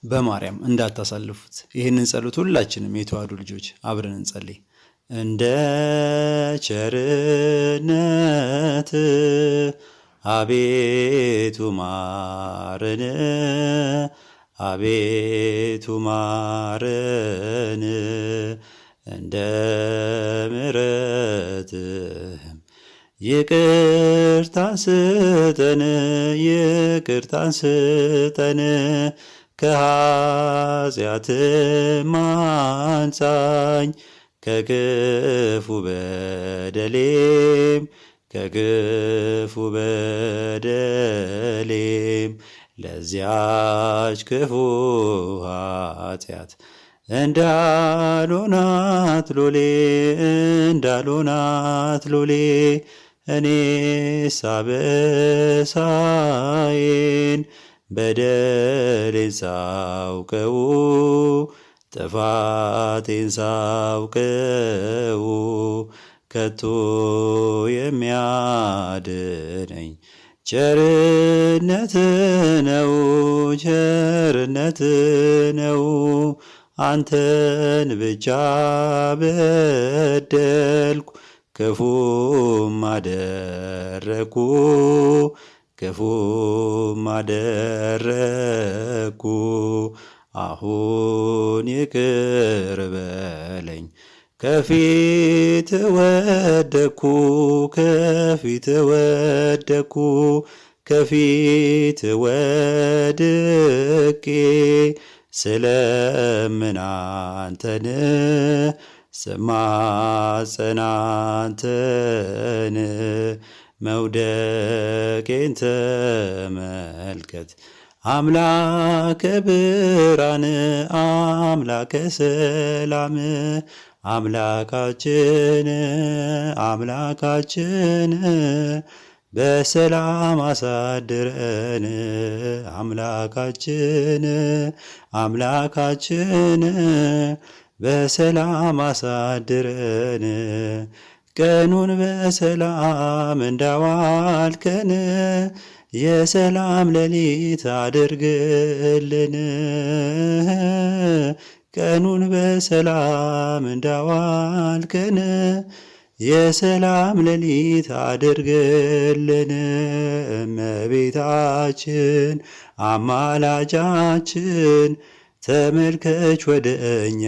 በማርያም እንዳታሳልፉት። ይህንን ጸሎት ሁላችንም የተዋሕዶ ልጆች አብረን እንጸልይ። እንደ ቸርነት አቤቱ ማረን፣ አቤቱ ማረን፣ እንደ ምሕረትህም ይቅርታን ስጠን፣ ይቅርታን ስጠን፣ ከኃጢአትም አንጻኝ፣ ከክፉ በደሌም ከክፉ በደሌም ለዚያች ክፉ ኃጢአት እንዳልሆናት ሎሌ እንዳልሆናት ሎሌ እኔስ አበሳዬን በደሌን ሳውቀው ጥፋቴን ሳውቀው ከቶ የሚያድነኝ ቸርነት ነው፣ ቸርነት ነው። አንተን ብቻ በደልኩ ክፉም አደረግኩ፣ ክፉም አደረግኩ። አሁን ይቅር በለኝ፣ ከፊት ወደኩ፣ ከፊት ወደኩ፣ ከፊት ወድቄ ስለምን አንተን ስማጸን አንተን መውደቄን ተመልከት። አምላከ ብርሃን አምላከ ሰላም አምላካችን አምላካችን በሰላም አሳድረን። አምላካችን አምላካችን በሰላም አሳድረን። ቀኑን በሰላም እንዳዋልከን የሰላም ሌሊት አድርግልን። ቀኑን በሰላም እንዳዋልከን የሰላም ሌሊት አድርግልን። እመቤታችን አማላጃችን ተመልከች ወደ እኛ።